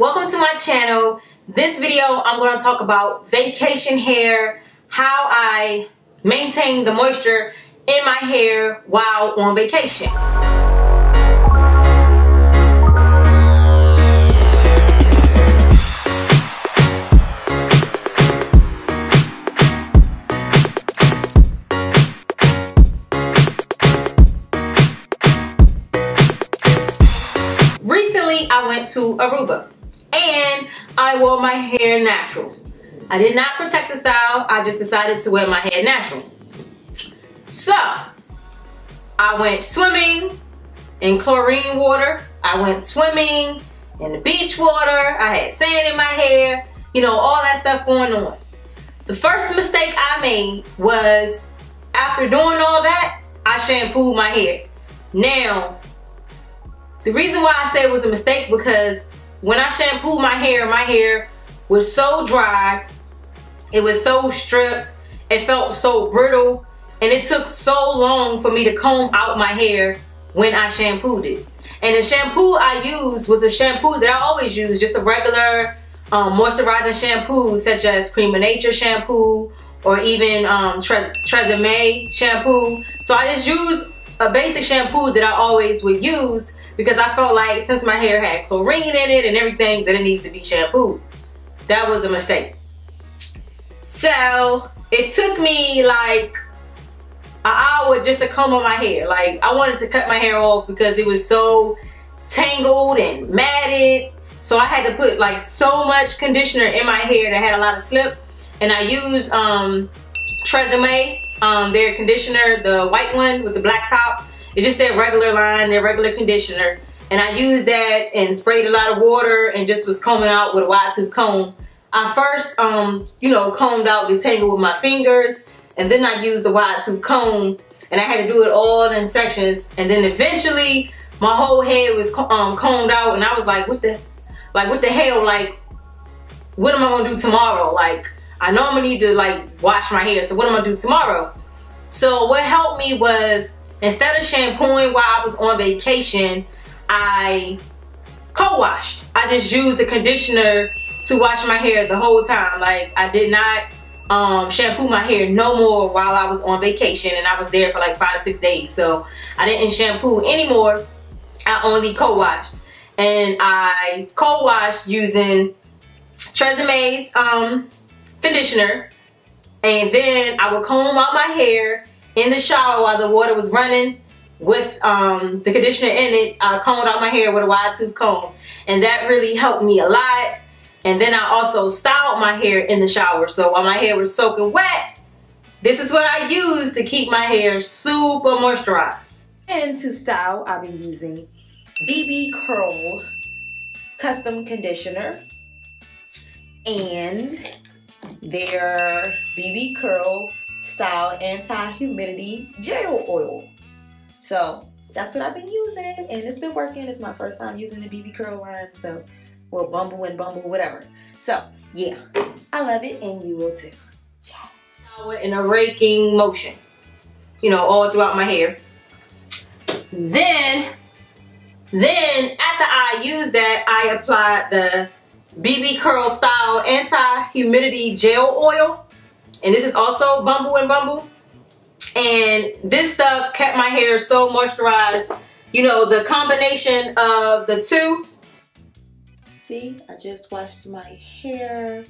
Welcome to my channel. This video I'm going to talk about vacation hair, how I maintain the moisture in my hair while on vacation. Recently I went to Aruba and I wore my hair natural. I did not protect the style, I just decided to wear my hair natural. So I went swimming in chlorine water, I went swimming in the beach water, I had sand in my hair, you know, all that stuff going on. The first mistake I made was, after doing all that, I shampooed my hair. Now, the reason why I say it was a mistake, because when I shampooed my hair was so dry, it was so stripped, it felt so brittle, and it took so long for me to comb out my hair when I shampooed it. And the shampoo I used was a shampoo that I always use, just a regular moisturizing shampoo, such as Cream of Nature shampoo, or even Tresemme shampoo. So I just used a basic shampoo that I always would use, because I felt like since my hair had chlorine in it and everything, that it needs to be shampooed. That was a mistake. So it took me like an hour just to comb out my hair. Like, I wanted to cut my hair off because it was so tangled and matted. So I had to put like so much conditioner in my hair that had a lot of slip. And I used Tresemme, their conditioner, the white one with the black top. It's just their regular line, their regular conditioner. And I used that and sprayed a lot of water and just was combing out with a wide tooth comb. I first, you know, combed out the tangle with my fingers, and then I used the wide tooth comb, and I had to do it all in sections. And then eventually my whole head was combed out, and I was like, what the hell? Like, what am I gonna do tomorrow? Like, I know I'm gonna need to like wash my hair, so what am I gonna do tomorrow? So what helped me was, instead of shampooing while I was on vacation, I co-washed. I just used the conditioner to wash my hair the whole time. Like, I did not shampoo my hair no more while I was on vacation, and I was there for like 5 to 6 days. So I didn't shampoo anymore. I only co-washed. And I co-washed using Tresemme's conditioner. And then I would comb out my hair in the shower while the water was running with the conditioner in it. I combed out my hair with a wide tooth comb, and that really helped me a lot. And then I also styled my hair in the shower. So while my hair was soaking wet, this is what I use to keep my hair super moisturized. And to style, I've been using BB Curl Custom Conditioner and their BB Curl Style Anti-Humidity Gel Oil. So that's what I've been using, and it's been working. It's my first time using the BB Curl line, so, well, Bumble and Bumble, whatever. So yeah, I love it, and you will too. Yeah. In a raking motion, you know, all throughout my hair. Then after I used that, I applied the BB Curl Style Anti-Humidity Gel Oil. And this is also Bumble and Bumble. And this stuff kept my hair so moisturized. You know, the combination of the two. See, I just washed my hair.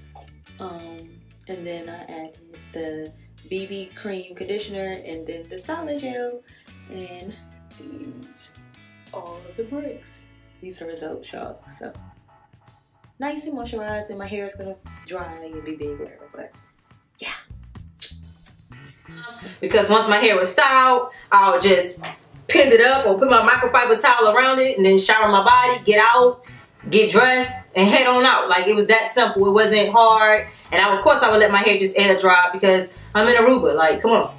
And then I added the BB cream conditioner and then the styling gel. And these all of the bricks. These are results, y'all. So nice and moisturized, and my hair is gonna dry and be big, whatever, but yeah. Because once my hair was styled, I would just pin it up or put my microfiber towel around it and then shower my body, get out, get dressed, and head on out. Like, it was that simple. It wasn't hard. And of course I would let my hair just air dry because I'm in Aruba. Like, come on.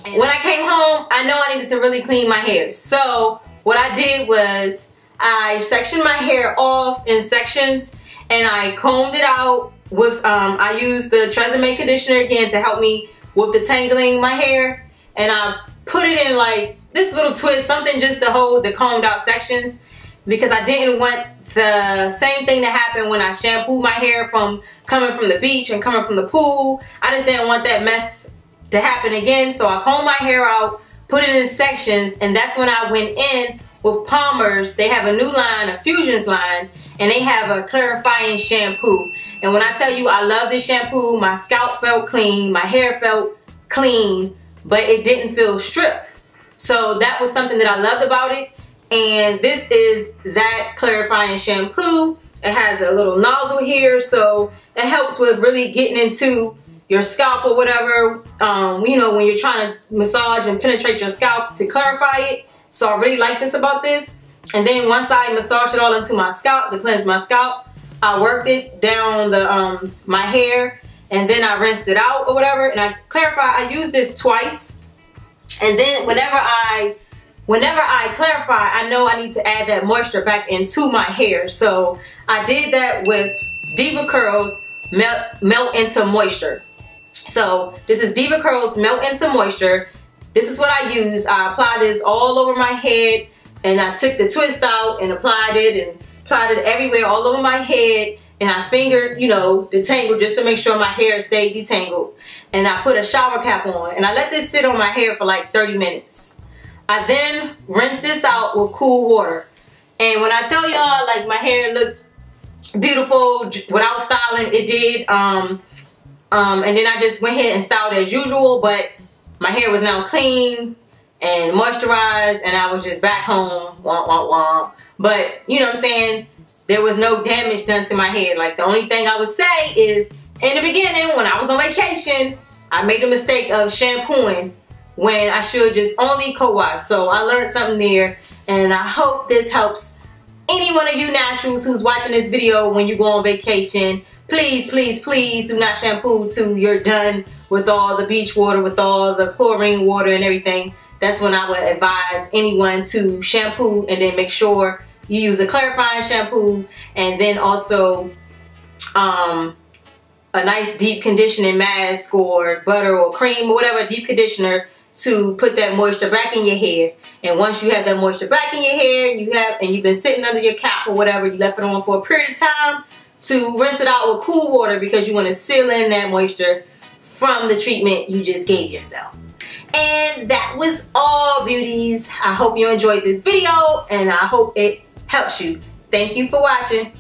And when I came home, I know I needed to really clean my hair. So what I did was I sectioned my hair off in sections, and I combed it out with, I used the Tresemme conditioner again to help me with the tangling my hair, and I put it in like this little twist, something just to hold the combed out sections, because I didn't want the same thing that happened when I shampooed my hair from coming from the beach and coming from the pool. I just didn't want that mess to happen again, so I combed my hair out, put it in sections, and that's when I went in with Palmer's. They have a new line, a Fusions line, and they have a clarifying shampoo. And when I tell you I love this shampoo, my scalp felt clean, my hair felt clean, but it didn't feel stripped. So that was something that I loved about it. And this is that clarifying shampoo. It has a little nozzle here, so it helps with really getting into your scalp or whatever, you know, when you're trying to massage and penetrate your scalp to clarify it. So I really like this about this. And then once I massaged it all into my scalp to cleanse my scalp, I worked it down the my hair, and then I rinsed it out or whatever, and I clarify. I use this twice, and then whenever I clarify, I know I need to add that moisture back into my hair. So I did that with Diva Curls Melt Into Moisture. So this is Diva Curls Melt Into Moisture. This is what I use. I apply this all over my head, and I took the twist out and applied it everywhere, all over my head, and I fingered, you know, the tangle just to make sure my hair stayed detangled. And I put a shower cap on, and I let this sit on my hair for like 30 minutes. I then rinsed this out with cool water. And when I tell y'all, like, my hair looked beautiful without styling, it did. And then I just went ahead and styled as usual, but my hair was now clean and moisturized, and I was just back home, womp, womp, womp. But, you know what I'm saying, there was no damage done to my hair. Like, the only thing I would say is, in the beginning, when I was on vacation, I made the mistake of shampooing when I should just only co-wash. So I learned something there, and I hope this helps any one of you naturals who's watching this video when you go on vacation. Please, please, please do not shampoo till you're done with all the beach water, with all the chlorine water and everything. That's when I would advise anyone to shampoo, and then make sure you use a clarifying shampoo, and then also a nice deep conditioning mask or butter or cream or whatever, deep conditioner, to put that moisture back in your hair. And once you have that moisture back in your hair, and you've been sitting under your cap or whatever, you left it on for a period of time, to rinse it out with cool water, because you want to seal in that moisture from the treatment you just gave yourself. And that was all, beauties. I hope you enjoyed this video, and I hope it helps you. Thank you for watching.